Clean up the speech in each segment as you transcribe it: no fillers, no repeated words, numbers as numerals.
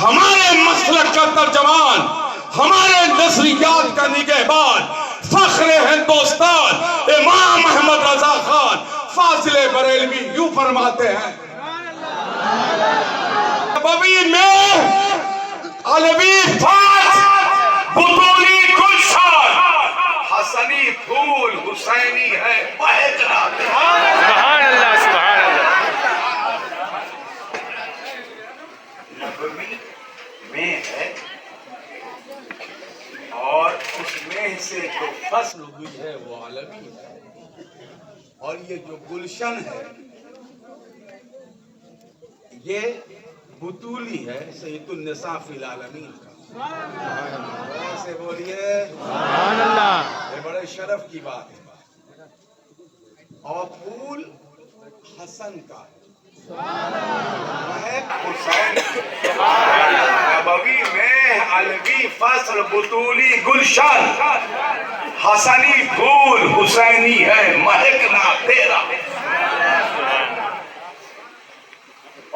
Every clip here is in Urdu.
ہمارے مسلک کا ترجمان، ہمارے نظریات کا نگہبان، فخر ہندوستان امام احمد رضا خان فاضل بریلوی یوں فرماتے ہیں، نبوی میں علوی فاض بطولی گلشان، حسنی پھول حسینی ہے مہکنا تیرا۔ سبحان اللہ سبحان اللہ۔ نبوی میں ہے اور اس میں سے جو فصل ہوئی ہے وہ علوی ہے، اور یہ جو گلشن ہے یہ بطولی ہے سید النساء فی العالمین کا۔ ایسے بولیے سبحان اللہ۔ یہ بڑے شرف کی بات ہے، اور پھول حسن کا مہک حسین کی۔ نبوی میں علوی فصل بطولی گلشن، حسنی پھول حسینی ہے مہکنا تیرا۔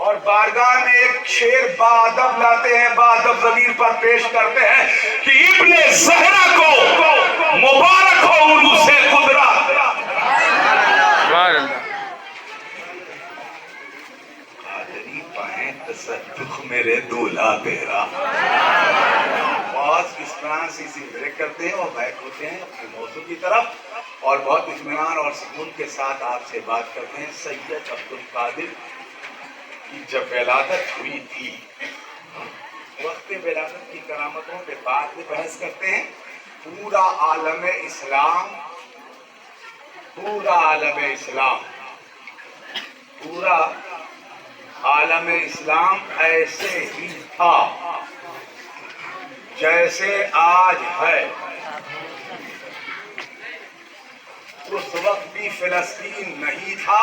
اور بارگاہ میں ایک شعر بادب لاتے ہیں، بادب ضمیر پر پیش کرتے ہیں کہ ابن زہرا کو مبارک ہو عروس قدرت۔ سبحان اللہ۔ قادری پائیں تصدق میرے دولہا تیرا۔ بعض اس طرح سے اسی بریک کرتے ہیں اور بیک ہوتے ہیں اپنے موضوع کی طرف اور بہت اطمینان اور سکون کے ساتھ آپ سے بات کرتے ہیں۔ سید عبد القادر کی جب ولادت ہوئی تھی، وقت ولادت کی کرامتوں کے بعد میں بحث کرتے ہیں۔ پورا عالم اسلام، پورا عالم اسلام، پورا عالم اسلام ایسے ہی تھا جیسے آج ہے۔ اس وقت بھی فلسطین نہیں تھا،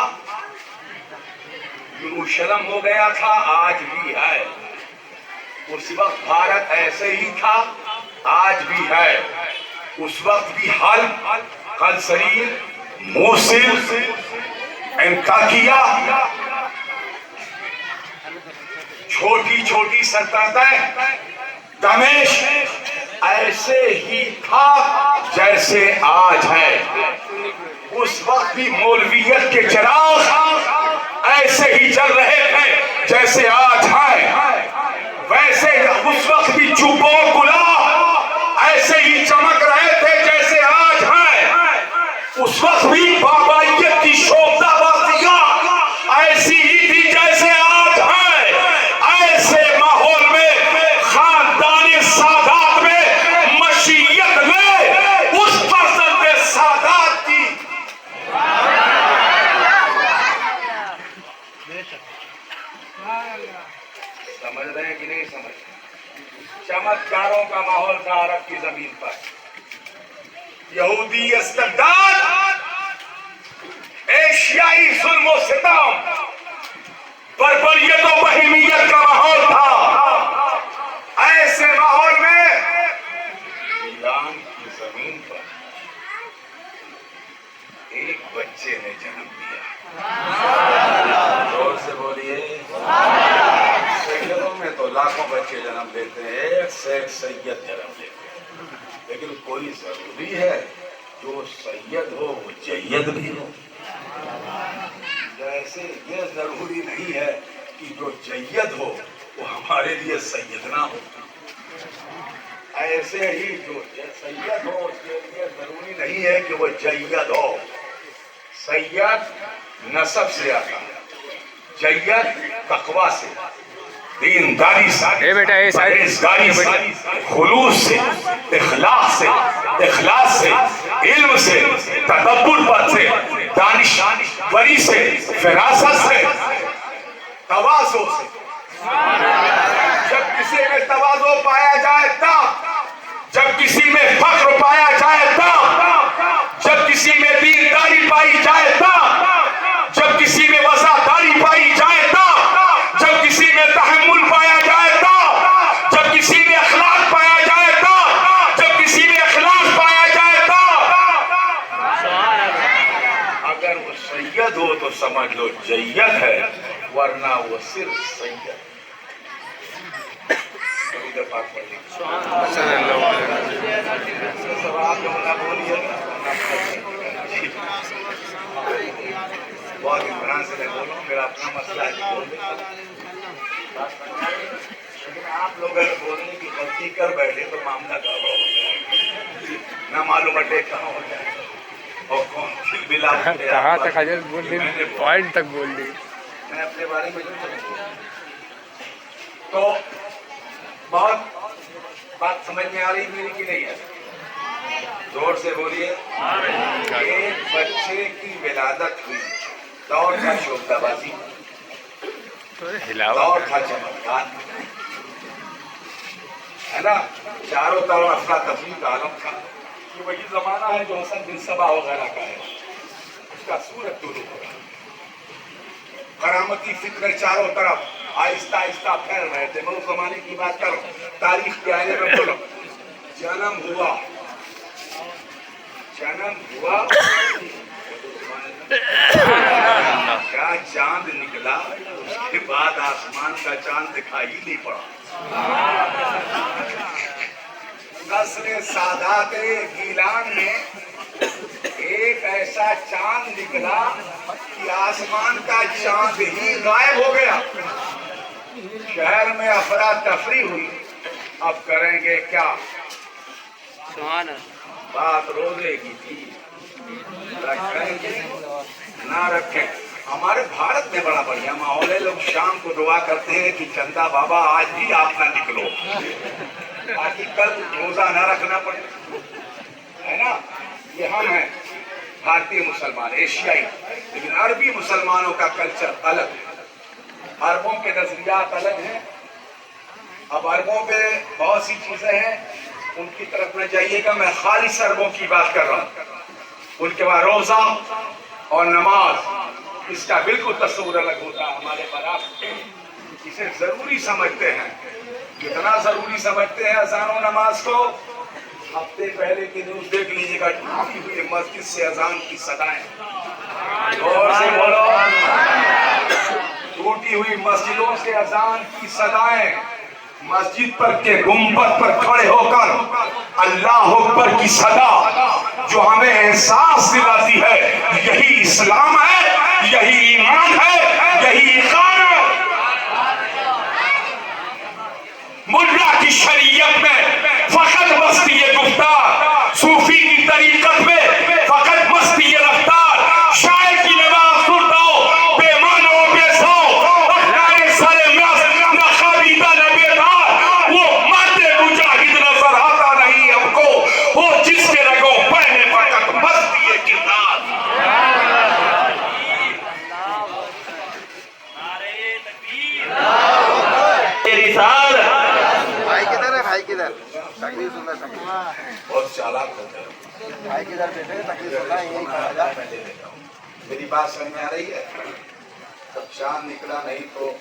یروشلم ہو گیا تھا، آج بھی ہے۔ اس وقت بھارت ایسے ہی تھا، آج بھی ہے۔ اس وقت بھی حلب، قلسرین، موصل، انطاکیہ، چھوٹی چھوٹی سلطنتیں، دمشق ایسے ہی تھا جیسے آج ہے۔ اس وقت بھی مولویت کے چراغ ایسے ہی جل رہے تھے جیسے آج ہیں۔ ویسے اس وقت بھی چوب و گلاب ایسے ہی چمک رہے تھے جیسے آج ہیں۔ اس وقت بھی بابائیت کی شوبدہ بستیاں ایسی ہی تھی جیسے آج ہیں۔ ایسے ماحول میں خاندان سادات میں مشیت میں اس فرزند سادات کی سمجھ رہے ہیں کہ نہیں سمجھ رہے؟ چمتکاروں کا ماحول تھا عرب کی زمین پر۔ یہودی استبداد، ایشیائی ظلم و ستم، بربریت و بہیمیت کا ماحول تھا۔ ایسے ماحول میں ایران کی زمین پر ایک بچے نے جنم لیا۔ زور سے بولیے۔ سیدوں میں تو لاکھوں بچے جنم لیتے ہیں، ایک سے ایک سید جنم لیتے ہیں، لیکن کوئی ضروری ہے جو سید ہو وہ جید بھی ہو؟ جیسے یہ ضروری نہیں ہے کہ جو جید ہو وہ ہمارے لیے سید نہ ہو، ایسے ہی جو سید ہو اس کے لیے ضروری نہیں ہے کہ وہ جید ہو۔ سید نسب سے آتا ہے، جید تقویٰ سے، دینداری سے، پرہیزگاری سے، خلوص سے، اخلاق سے، علم سے، تدبر پر سے، دانشوری سے، فراست سے، تواضع سے۔ جب کسی میں تواضع پایا جائے تب، جب کسی میں فخر پایا جائے تب، جب کسی میں دینداری پائی جائے تب، جب کسی میں وفاداری پائی جائے تب، جب کسی میں تحمل پایا جائے تب، جب کسی میں اخلاق پایا جائے تب، جب کسی میں اخلاص پایا جائے تب۔ اگر وہ سید ہو تو سمجھ لو جید ہے، ورنہ وہ صرف سید۔ دفعہ پڑھ لیں. صلی اللہ علیہ وسلم. سب آپ لوگ نہ بولیے بہت اطمینان سے میں بولوں. میرا اپنا مسئلہ ہے بول دیں. لیکن آپ لوگ اگر بولنے کی غلطی کر بیٹھے تو معاملہ گڑبڑ ہو جائے. نہ معلوم اٹے کہاں ہو جائے اور کون سی بلا کہاں تک حضرت بول دی, پوائنٹ تک بول دی. میں اپنے بارے میں جو سمجھتا ہوں تو بہت بات سمجھ میں آ رہی میری کہ نہیں ہے؟ زور سے بولیے. ایک بچے کی ولادت ہوئی, دور تھا شوکتا بازی, ہلاوا دور تھا چمتکار, ہے نا, چاروں طرف افراتفری کا عالم تھا. یہ وہی زمانہ ہے جو حسن بن سبا وغیرہ کا ہے. اس کا سورت دونوں ہوگا, کرامتی فکر چاروں طرف آہستہ آہستہ پھیل رہے تھے. میں اس زمانے کی بات کروں, تاریخ کے آئینے میں بولو. جنم ہوا کیا چاند نکلا, اس کے بعد آسمان کا چاند دکھائی نہیں پڑا. نسل سادات گیلان میں ایک ایسا چاند نکلا کہ آسمان کا چاند ہی غائب ہو گیا. شہر میں افراتفری ہوئی. اب کریں گے کیا؟ بات روزے کی تھی, رکھیں گے نہ رکھیں. ہمارے بھارت میں بڑا بڑھیا ماحول ہے. لوگ شام کو دعا کرتے ہیں کہ چندہ بابا آج بھی آپ نہ نکلو تاکہ کل روزہ نہ رکھنا پڑے, ہے نا. یہ ہم ہیں بھارتی مسلمان, ایشیائی. لیکن عربی مسلمانوں کا کلچر الگ ہے. عربوں کے نظریات الگ ہیں. اب عربوں پہ بہت سی چیزیں ہیں, ان کی طرف نہ جائیے گا. میں خالص عربوں کی بات کر رہا ہوں. ان کے بعد روزہ اور نماز, اس کا بالکل تصور الگ ہوتا ہے ہمارے برابر. اسے ضروری سمجھتے ہیں. کتنا ضروری سمجھتے ہیں اذان و نماز کو؟ ہفتے پہلے کی نیوز دیکھ لیجیے گا. ٹوٹی ہوئی مسجد سے اذان کی صدائیں, اور سے بولو, ٹوٹی ہوئی مسجدوں سے اذان کی صدائیں. مسجد پر کے گنبد پر کھڑے ہو کر اللہ اکبر کی صدا جو ہمیں احساس دلاتی ہے یہی اسلام ہے, یہی ایمان ہے, یہی ایقان ہے. ملا کی شریعت میں فقط مستی یہ گفتار, صوفی کی طریقت میں فقط مستی یہ رفتار, شاعر کی نواز سنتا ہو بے مان و بے سو, اپنے سارے نہ خابیدہ نہ بیدار, وہ مرد مجاہد نظر آتا نہیں ہم کو, وہ جس کے رگوں پہنے فقط مستی یہ کردار. بہت چالاک ہوتے ہیں. میری بات سمجھ میں آ رہی ہے؟ جب چاند نکلا نہیں تو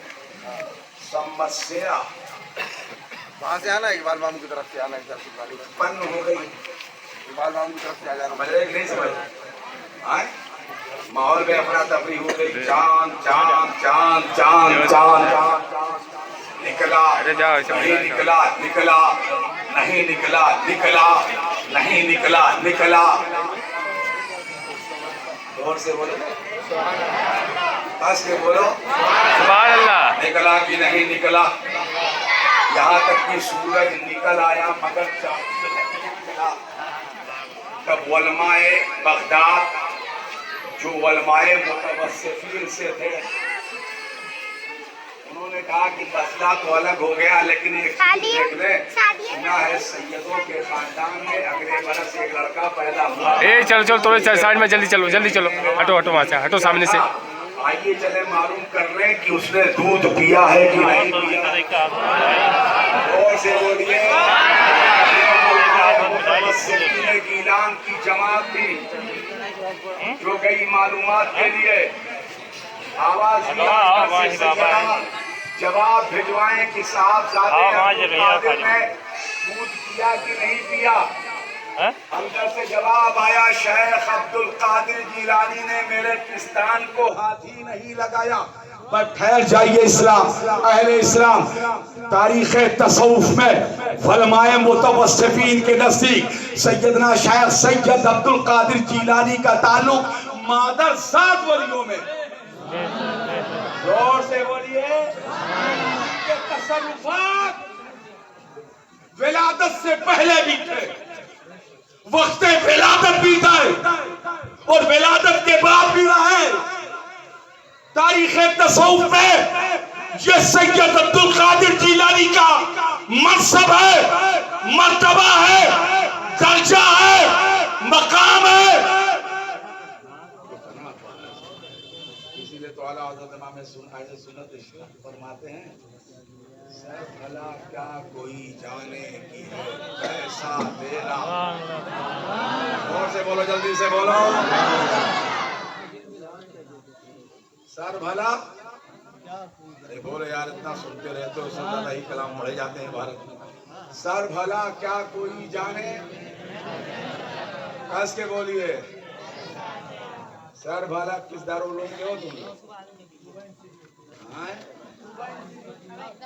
سمسیا وہاں سے آنا, اقبال ماموں کی طرف سے آنا, پن ہو گئی. اقبال ماموں کی طرف سے آ جانا. سمجھ رہے کہ نہیں سمجھ رہے؟ ماحول میں افراتفری ہو گئی. چاند چاند چاند چاند چاند نکلا نہیں نکلا, نکلا نہیں نکلا, نکلا نہیں نکلا, نکلا. زور سے بولو, ہنس کے بولو, سبحان اللہ. نکلا کہ نہیں نکلا. یہاں تک کہ سورج نکل آیا مگر چاند نہیں نکلا. تب علماء بغداد جو علماء متوسطین سے تھے انہوں نے کہا کہ مسئلہ تو الگ ہو گیا, لیکن ایک چیز دیکھ لیں, سنا ہے سیدوں کے خاندان میں اگلے برس ایک لڑکا پیدا ہوا. چلو چلو تھوڑے سائڈ میں, جلدی چلو, جلدی چلو, ہٹو ہٹو وہاں سے, ہٹو سامنے سے. آئیے چلے معلوم کر رہے ہیں کہ اس نے دودھ پیا ہے کہ نہیں پیا. اور سے بولیے, متوسطین گیلان کی جماعت تھی جو گئی معلومات کے لیے. آواز جواب بھجوائیں کہ صاحب زادے نے دودھ پیا کہ نہیں پیا. اندر سے جواب آیا, شیخ عبد القادر جیلانی نے میرے پستان کو ہاتھ ہی نہیں لگایا. پر ٹھہر جائیے اسلام اہل اسلام تاریخ تصوف میں علماء متوسطین کے نزدیک سیدنا شیخ سید عبد القادر جیلانی کا تعلق مادر ذات ولیوں میں زور سے بولیے کہ تصرفات ولادت سے پہلے بھی تھے وقت ولادت بھی تھے اور ولادت کے بعد بھی رہے تاریخ تصوف میں یہ سید عبد القادر جیلانی کا منصب ہے مرتبہ ہے درجہ ہے مقام ہے اسی لیے تو اعلیٰ حضرت امام سنت فرماتے ہیں سر بھلا کیا کوئی جانے کی ہے کیسا تیرا اور سے بولو جلدی سے بولو سر بھلا بولو یار اتنا سنتے رہتے ہو سنت ہی کلام پڑھے جاتے ہیں بھارت میں سر بھلا کیا کوئی جانے کس کے بولیے سر بھلا کس دارالعلوم کے ہو تم لوگ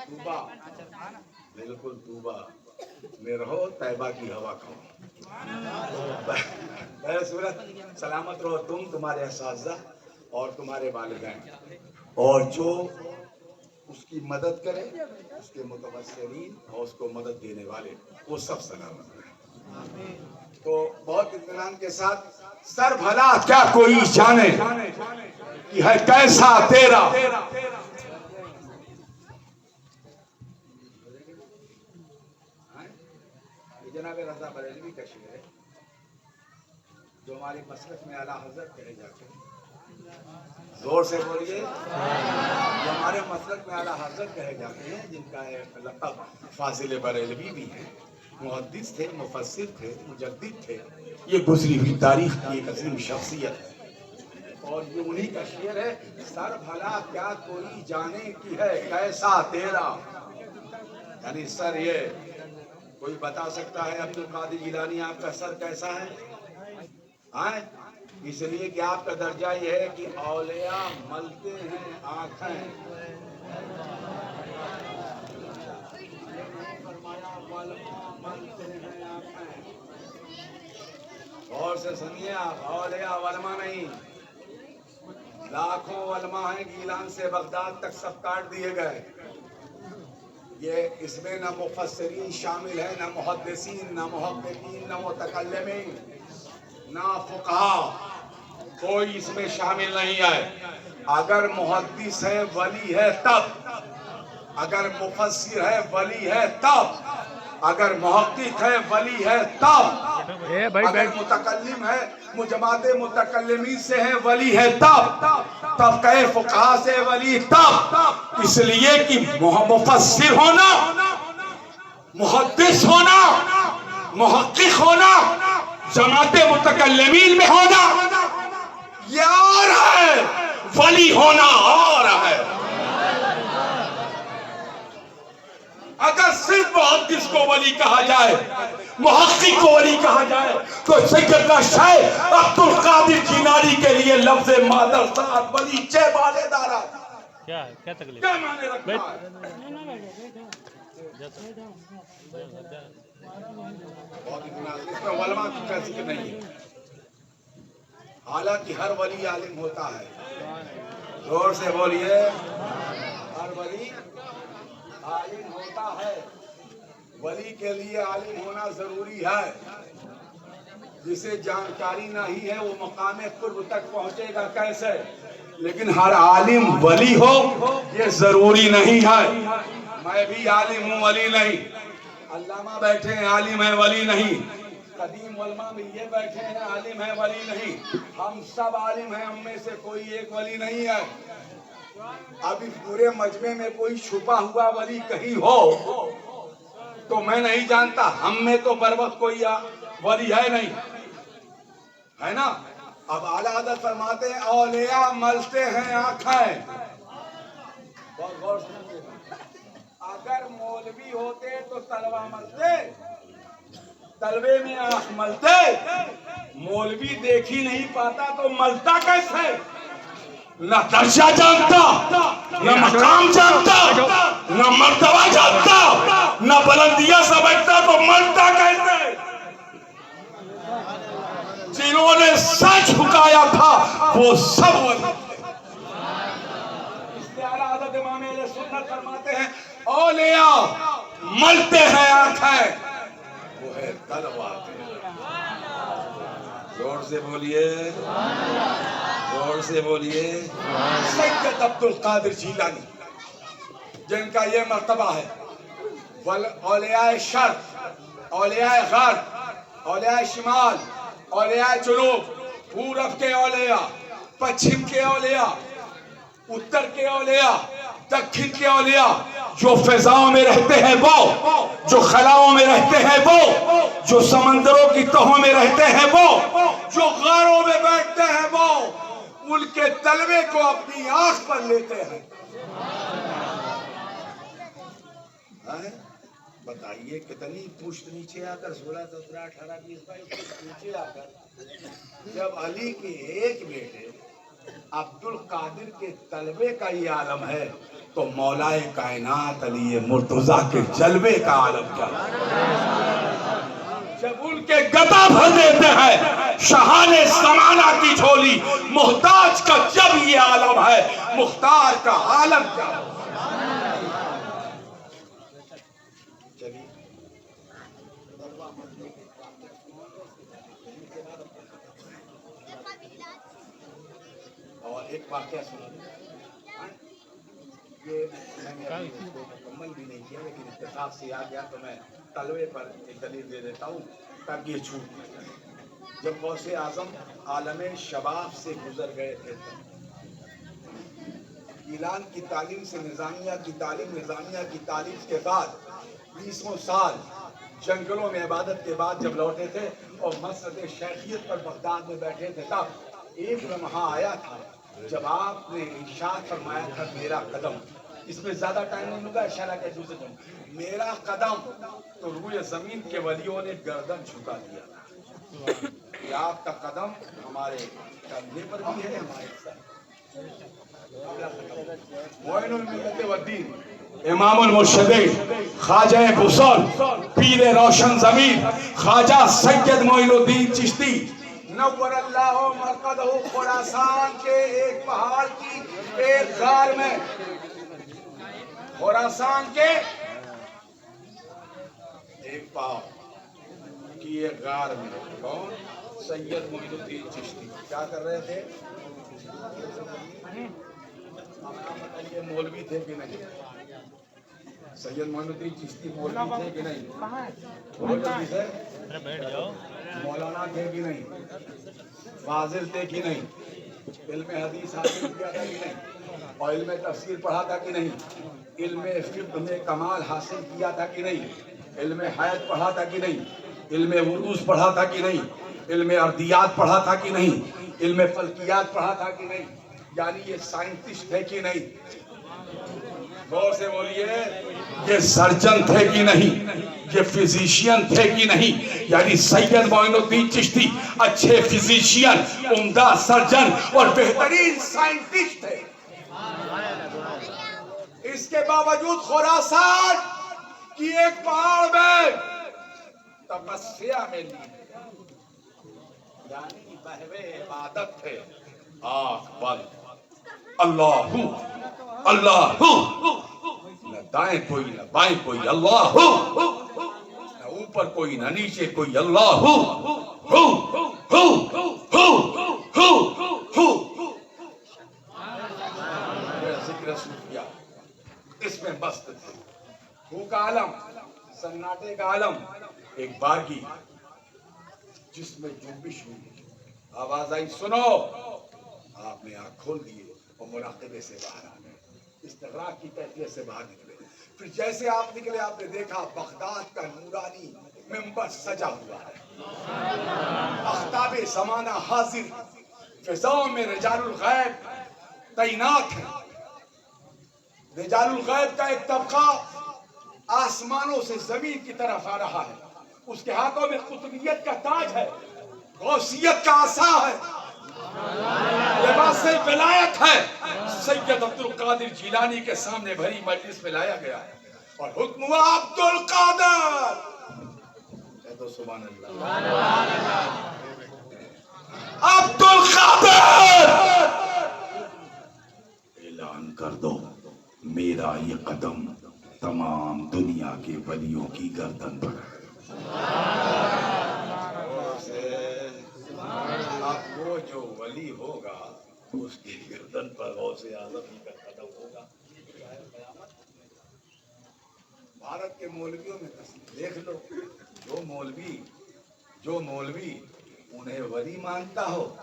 توبہ بالکل توبہ میں رہو طیبہ کی ہوا کھاؤ صورت سلامت رہو تم تمہارے اساتذہ اور تمہارے والدین اور جو اس کی مدد کرے اس کے متبصرین اور اس کو مدد دینے والے وہ سب سلامت رہے تو بہت اطمینان کے ساتھ سر بھلا کیا کوئی جانے کہ ہے کیسا تیرا جناب رضا بریلوی کا شعر ہے جو ہمارے مسلک میں اعلیٰ حضرت کہے جاتے ہیں زور سے بولیے جو ہمارے مسلک میں اعلیٰ حضرت کہے جاتے ہیں جن کا لقب فاضل بریلوی بھی ہے محدث تھے مفسر تھے مجدد تھے یہ گزری ہوئی تاریخ کی ایک عظیم شخصیت ہے اور یہ انہی کا شعر ہے سر بھلا کیا کوئی جانے کی ہے کیسا تیرا یعنی سر یہ کوئی بتا سکتا ہے عبد القادر جیلانی آپ کا سر کیسا ہے اس لیے کہ آپ کا درجہ یہ ہے کہ اولیاء ملتے ہیں آنکھیں اور سے سنیے آپ اولیاء علماء نہیں لاکھوں علماء ہیں گیلان سے بغداد تک سب کاٹ دیے گئے یہ اس میں نہ مفسرین شامل ہیں نہ محدثین نہ محققین نہ متکلمین نہ فقہا کوئی اس میں شامل نہیں ہے اگر محدث ہے ولی ہے تب اگر مفسر ہے ولی ہے تب اگر محقق ہے ولی ہے تب اگر متکلم ہے جماعت متکلمین سے ہے ولی ہے تب کہے فقہا سے ولی تب اس لیے کہ مفسر ہونا محدث ہونا محقق ہونا جماعت متکلمین میں ہونا یہ اور ہے ولی ہونا اور ہے اگر صرف محدث کو ولی کہا جائے محقق کو ولی کہا جائے تو سیدنا شیخ عبد القادر جیلانی کے لیے لفظ مادر ذات ولی چھ والے دارا کیا تکلیف کیا معنی رکھتا ہے بہت اتنا اس میں علماء کی کا ذکر نہیں ہے حالانکہ ہر ولی عالم ہوتا ہے زور سے بولیے ہر ولی عالم ہوتا ہے ولی کے لیے عالم ہونا ضروری ہے جسے جانکاری نہیں ہے وہ مقام قرب تک پہنچے گا کیسے لیکن ہر عالم ولی ہو یہ ضروری نہیں ہے میں بھی عالم ہوں ولی نہیں علامہ بیٹھے ہیں عالم ہے ولی نہیں قدیم علماء میں یہ بیٹھے ہیں عالم ہے ولی نہیں ہم سب عالم ہیں ہم میں سے کوئی ایک ولی نہیں ہے ابھی پورے مجمع میں کوئی چھپا ہوا ولی کہیں ہو تو میں نہیں جانتا ہم میں تو بر وقت کوئی ولی ہے نہیں ہے نا اب اعلیٰ حضرت فرماتے ہیں اولیاء ملتے ہیں آنکھیں بہت غور سے اگر مولوی ہوتے تو تلوہ ملتے تلوے میں آنکھ ملتے مولوی دیکھ ہی نہیں پاتا تو ملتا کیسے نہ درجہ جانتا، نہ مقام جانتا، نہ مرتبہ جانتا، نہ بلندیاں سمجھتا تو مرتا کیسے؟ جنہوں نے سر جھکایا تھا وہ سب ولی اس لیے اعلیٰ حضرت امام اہل سنت فرماتے ہیں اولیاء ملتے ہیں آنکھیں، وہ ہے قلب زور سے بولیے، زور سے بولیے۔ سید عبد القادر جیلانی جن کا یہ مرتبہ ہے، اولیاء شرق، اولیاء غرب، اولیاء شمال، اولیاء جنوب، پورب کے اولیاء، پچھم کے اولیاء، اتر کے اولیاء، دکھن کے اولیاء، جو فضاؤں میں رہتے ہیں وہ، جو خلاؤں میں رہتے ہیں وہ، جو سمندروں کی تہوں میں رہتے ہیں وہ، جو غاروں میں بیٹھتے ہیں وہ، ان کے طلبے کو اپنی آنکھ پر لیتے ہیں۔ بتائیے کتنی پشت نیچے آ کر 16 17 18 20 22 نیچے آ کر جب علی کے ایک بیٹے عبد القادر کے طلبے کا یہ عالم ہے تو مولا کائنات علی مرتضیٰ کے جلوے کا عالم کیا ہے؟ جب ان کے گدا بھر دیتے ہیں شاہان زمانہ کی جھولی، محتاج کا جب یہ عالم ہے مختار کا عالم کیا ہے؟ اور ایک واقعہ سنا دوں، یہ میں نے ابھی اس کو مکمل بھی نہیں کیا لیکن اتفاق سے آ گیا تو میں طلبے پر ایک دلیل دے دیتا ہوں تاکہ یہ چھوٹ نہ جائے۔ جب غوث اعظم عالم شباب سے گزر گئے تھے، اعلان کی تعلیم سے نظامیہ کی تعلیم، نظامیہ کی تعلیم کے بعد 20 سال جنگلوں میں عبادت کے بعد جب لوٹے تھے اور مسجد شیخیت پر بغداد میں بیٹھے تھے، تب ایک لمحہ آیا تھا جب آپ نے ارشاد فرمایا تھا میرا قدم، اس میں زیادہ ٹائم نہیں لگا، اشارہ کیا دوسرے دن میرا قدم، تو روئے زمین کے ولیوں نے گردن جھکا دیا کہ آپ کا قدم ہمارے کندھے پر بھی ہے، ہمارے سر۔ معین الملت والدین، امام المرشدین، خواجہ بزرگ، پیر روشن زمین، خواجہ سید معین الدین چشتی نور اللہ مرقدہ، خراسان کے ایک پہاڑ کی ایک غار میں، خراسان کے ایک پہاڑ کی ایک غار میں کون؟ سید معین الدین چشتی کیا کر رہے تھے؟ یہ مولوی تھے کہ نہیں؟ سید معین الدین چشتی مولوی تھے کہ نہیں؟ مولوی تھے؟ مولانا تھے کہ نہیں؟ فاضل تھے کہ نہیں؟ علم حدیث حاصل کیا تھا کہ نہیں؟ اور علم تفسیر پڑھا تھا کہ نہیں؟ علم فقہ میں کمال حاصل کیا تھا کہ نہیں؟ علم حیض پڑھا تھا کہ نہیں؟ علم عروض پڑھا تھا کہ نہیں؟ علم ارضیات پڑھا تھا کہ نہیں؟ علم فلکیات پڑھا تھا کہ نہیں؟ یعنی یہ سائنٹسٹ تھے کہ نہیں؟ غور سے بولیے، یہ سرجن تھے کہ نہیں؟ یہ فزیشین تھے کہ نہیں؟ یعنی سید معین الدین چشتی اچھے فزیشین، عمدہ سرجن اور بہترین سائنٹسٹ تھے۔ اس کے باوجود خراسان کی ایک پہاڑ میں تپسیا میں لی، یعنی بہوے عبادت تھے، آنکھ بند، اللہ اللہ، نہ دائیں کوئی نہ بائیں کوئی، اللہ نہ اوپر کوئی نہ نیچے کوئی، اللہ ذکر صوفیہ اس میں مست تھے۔ ہو کا عالم، سناٹے کا عالم، ایک بارگی جس میں جنبش ہوئی، آواز آئی سنو، آپ نے آنکھ کھول دیے اور مراقبے سے باہر آ گئے، استغراق کی کیفیت سے باہر نکلے۔ پھر جیسے آپ نکلے آپ نے دیکھا بغداد کا نورانی منبر سجا ہوا ہے، اختاب زمانہ حاضر، فضاؤں میں رجال الغیب تعینات ہیں۔ رجال الغیب کا ایک طبقہ آسمانوں سے زمین کی طرف آ رہا ہے، اس کے ہاتھوں میں قطبیت کا تاج ہے، غوثیت کا عصا ہے، لباس ولایت ہے سید عبد القادر جیلانی کے سامنے بھری مجلس میں لایا گیا اور حکم ہوا عبد القادر کہہ دو سبحان اللہ عبد القادر اعلان کر دو میرا یہ قدم تمام دنیا کے ولیوں کی گردن پر ہے اب وہ جو ولی ہوگا اس کی گردن پر غوث اعظم ہی کا قدم ہوگا بھارت کے مولویوں میں دیکھ لو جو مولوی انہیں ولی مانتا ہو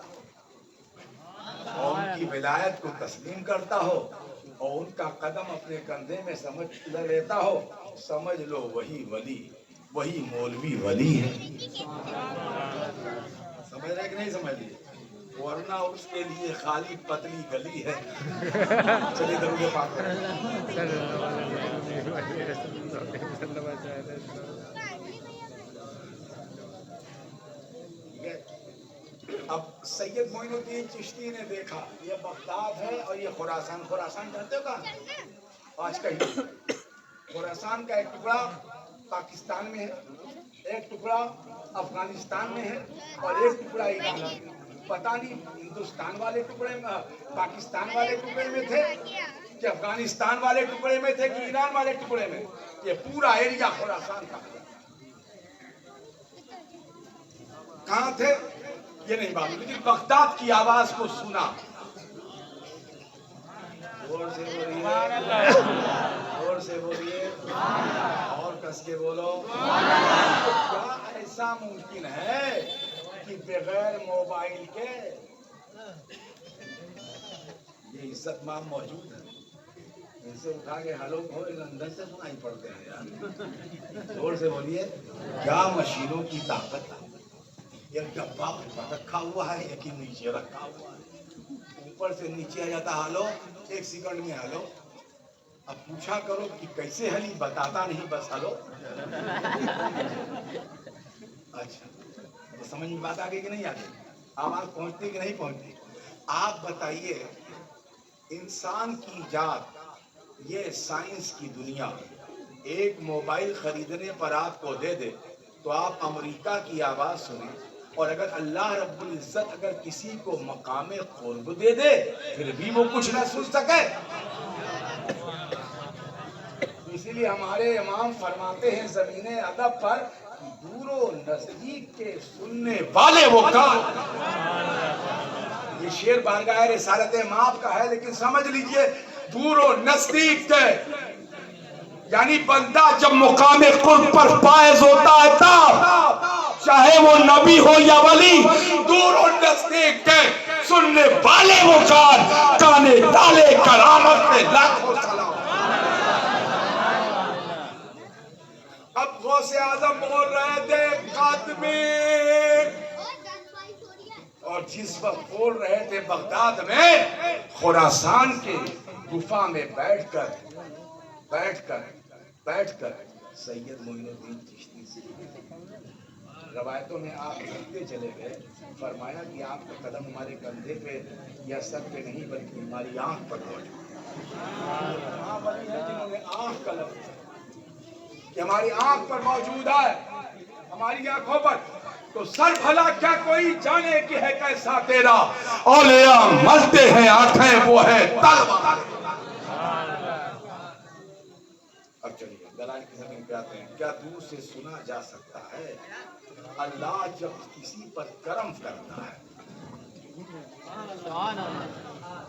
اور ان کی ولایت کو تسلیم کرتا ہو اور ان کا قدم اپنے کندھے میں سمجھ لیتا ہو سمجھ لو وہی ولی وہی مولوی ولی ہے سمجھ رہے کہ نہیں سمجھ لیے ورنہ اس کے لیے خالی پتلی گلی ہے چلیے درود پاک اب سید معین الدین چشتی نے دیکھا یہ بغداد ہے اور یہ خراسان جانتے ہو کہاں آج کا ہی خراسان کا ایک ٹکڑا پاکستان میں ہے ایک ٹکڑا افغانستان میں ہے اور ایک ٹکڑا ایران میں پتہ نہیں ہندوستان والے ٹکڑے میں پاکستان والے ٹکڑے میں تھے کہ افغانستان والے ٹکڑے میں تھے کہ ایران والے ٹکڑے میں یہ پورا ایریا خراسان کا کہاں تھے یہ نہیں معلوم لیکن بغداد کی آواز کو سنا زور سے بولیے اور کس کے بولو کیا ایسا ممکن ہے کہ بغیر موبائل کے یہ عزت مام موجود ہے ان سے اٹھا کے ہلو کو لندن سے سنائی پڑتے ہیں یار زور سے بولیے کیا مشینوں کی طاقت ایک ڈبہ اوپر رکھا ہوا ہے ایک ہی نیچے رکھا ہوا ہے اوپر سے نیچے آ جاتا ہلو ایک سیکنڈ میں ہلو اب پوچھا کرو کہ کیسے ہلی بتاتا نہیں بس ہلو اچھا تو سمجھ میں بات آگے کہ نہیں آگے آواز پہنچتی کہ نہیں پہنچتی آپ بتائیے انسان کی ایجاد یہ سائنس کی دنیا ایک موبائل خریدنے پر آپ کو دے دے تو آپ امریکہ کی آواز سنیں اور اگر اللہ رب العزت اگر کسی کو مقام قرب دے دے پھر بھی وہ کچھ نہ سن سکے اسی لیے ہمارے امام فرماتے ہیں زمین ادب پر دور و نزدیک کے سننے والے وہ کان یہ شعر بارگاہ رسالت امام کا ہے لیکن سمجھ لیجئے دور و نزدیک کے یعنی بندہ جب مقام قرب پر فائز ہوتا ہے تب چاہے وہ نبی ہو یا ولی دور و نزدیک کے سننے والے وہ کانے ڈالے کرامت پہ لاکھوں سلام اب غوث اعظم بول رہے تھے قادمی اور جس وقت بول رہے تھے بغداد میں خراسان کے گفا میں بیٹھ کر سید معین الدین چشتی سے روایتوں میں آپ چلتے چلے گئے فرمایا کہ آپ کا قدم ہمارے کندھے پہ یا سر پہ نہیں بلکہ ہماری آنکھ پر موجود ہے جنہوں نے آنکھ کا لفظ کہ ہماری آنکھ پر موجود ہے ہماری آنکھوں پر تو سر بھلا کیا کوئی جانے کہ ہے کیسا تیرا اولیاء ملتے ہیں آنکھیں وہ ہے تلوار اب چلیے دلائل کی زمین پہ آتے ہیں کیا دور سے سنا جا سکتا ہے اللہ جب کسی پر کرم کرتا ہے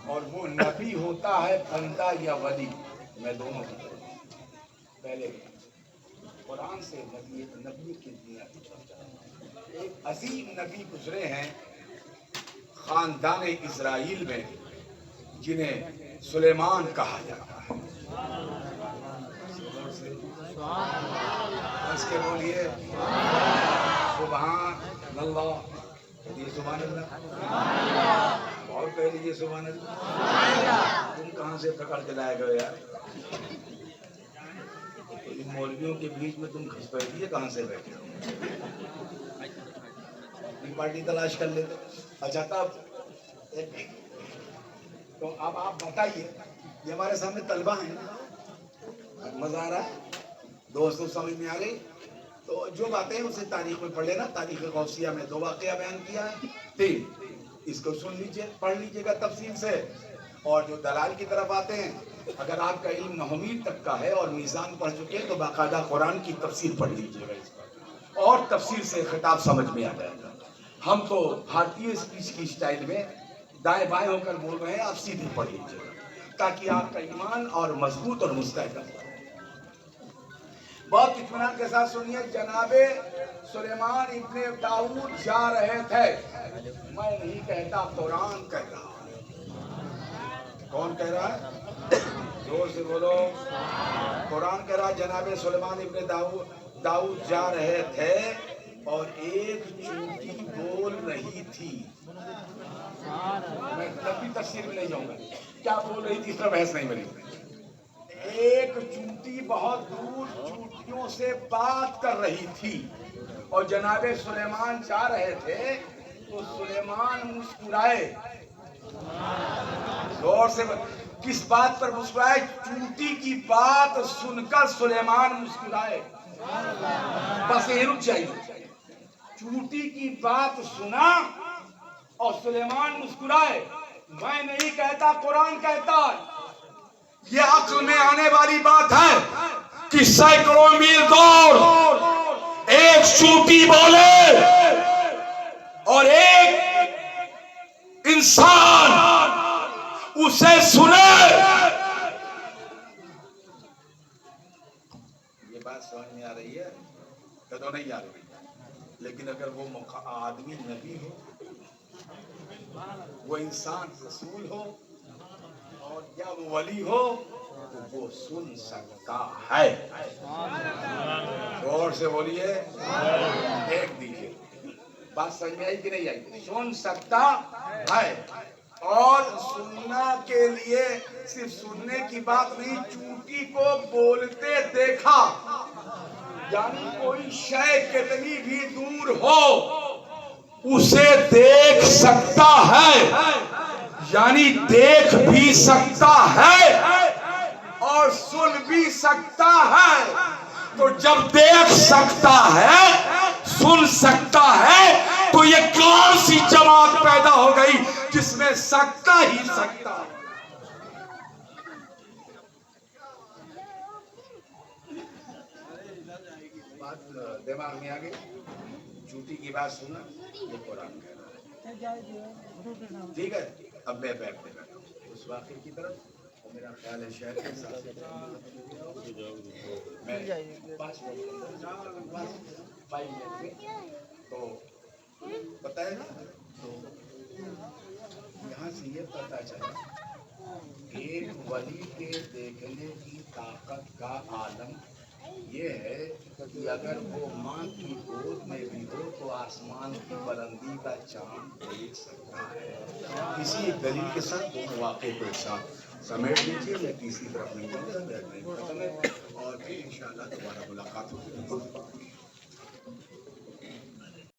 اور وہ نبی ہوتا ہے بندہ یا ولی میں دونوں کی طرف پہلے قرآن سے نبی کی دنیا کی طرف چلا ایک عظیم نبی گزرے ہیں خاندان اسرائیل میں جنہیں سلیمان کہا جاتا ہے اس کے بولیے سبحان اللہ یہ سبحان اللہ اور کہہ لیجیے سبحان اللہ تم کہاں سے پکڑ کے لائے گئے یار ان مولویوں کے بیچ میں تم گھس بیٹھیے کہاں سے بیٹھے ہو اپنی پارٹی تلاش کر لیتے اچھا تب تو اب آپ بتائیے، یہ ہمارے سامنے طلبہ ہیں، مزہ آ رہا ہے، دوستوں سمجھ میں آ گئی؟ تو جو باتیں ہیں اسے تاریخ میں پڑھ لینا. تاریخ غوثیہ میں 2 واقعہ بیان کیا ہے، 3 اس کو سن لیجئے، پڑھ لیجئے گا تفصیل سے. اور جو دلائل کی طرف آتے ہیں، اگر آپ کا علم نحوی تک کا ہے اور میزان پڑھ چکے ہیں تو باقاعدہ قرآن کی تفسیر پڑھ لیجئے گا اس پر، اور تفسیر سے خطاب سمجھ میں آ جائے گا. ہم تو بھارتی اسپیچ کی اسٹائل میں دائیں بائیں ہو کر بول رہے ہیں، آپ سیدھے پڑھ لیجئے گا تاکہ آپ کا ایمان اور مضبوط اور مستحکم ہو. بہت اطمینان کے ساتھ سنیے. جناب سلیمان ابن داؤد جا رہے تھے. میں نہیں کہتا، قرآن کہہ رہا ہے. کون کہہ رہا ہے؟ زور سے بولو. قرآن کہہ رہا ہے جناب سلیمان ابن داؤد جا رہے تھے اور ایک چونٹی بول رہی تھی. میں لمبی تفسیر میں نہیں جاؤں گا، کیا بول رہی تھی اس پر بحث نہیں بنی. ایک چونٹی بہت دور چونٹیوں سے بات کر رہی تھی اور جناب سلیمان جا رہے تھے تو سلیمان مسکرائے. زور سے کس بات پر مسکرائے؟ چونٹی کی بات سن کر سلیمان مسکرائے. بس یہ رک جائیے. چونٹی کی بات سنا اور سلیمان مسکرائے. میں نہیں کہتا، قرآن کہتا ہے. یہ عقل میں آنے والی بات ہے کہ سینکڑوں میل دور ایک چونٹی بولے اور ایک انسان اسے سنے. یہ بات سمجھ میں آ رہی ہے کہ تو نہیں آ رہی؟ لیکن اگر وہ آدمی نبی ہو، وہ انسان رسول ہو اور یا وہ ولی ہو تو وہ سن سکتا ہے. غور سے بولیے، دیکھ دیجیے بات سمجھ میں آئی کہ نہیں آئی؟ سن سکتا ہے. اور سننا کے لیے صرف سننے کی بات نہیں، چونٹی کو بولتے دیکھا. یعنی کوئی شے کتنی بھی دور ہو اسے دیکھ سکتا ہے، یعنی دیکھ بھی سکتا ہے اور سن بھی سکتا ہے. تو جب دیکھ سکتا ہے، سن سکتا ہے، تو یہ کون سی جماعت پیدا ہو گئی جس میں سکتا ہی سکتا ہے؟ بات دماغ میں آ گئی. چوٹی کی بات سنا، یہ قرآن کہہ رہا ہے. ٹھیک ہے، اب میں بیٹھتے بیٹھا اس واقعے کی طرف. میرا خیال ہے شہر کے ساتھ میں 5 منٹ میں تو بتائے نا. تو یہاں سے یہ پتہ چلا ایک ولی کے دیکھنے کی طاقت کا عالم یہ ہے کہ اگر وہ ماں کی گود میں بھی ہو تو آسمان کی بلندی کا چاند دیکھ سکتا ہے. اسی ایک دلیل کے ساتھ دونوں واقعے کو ایک ساتھ سمیٹ لیجیے. میں تیسری طرف نہیں جاؤں گا، اور پھر انشاءاللہ دوبارہ ملاقات ہوگی.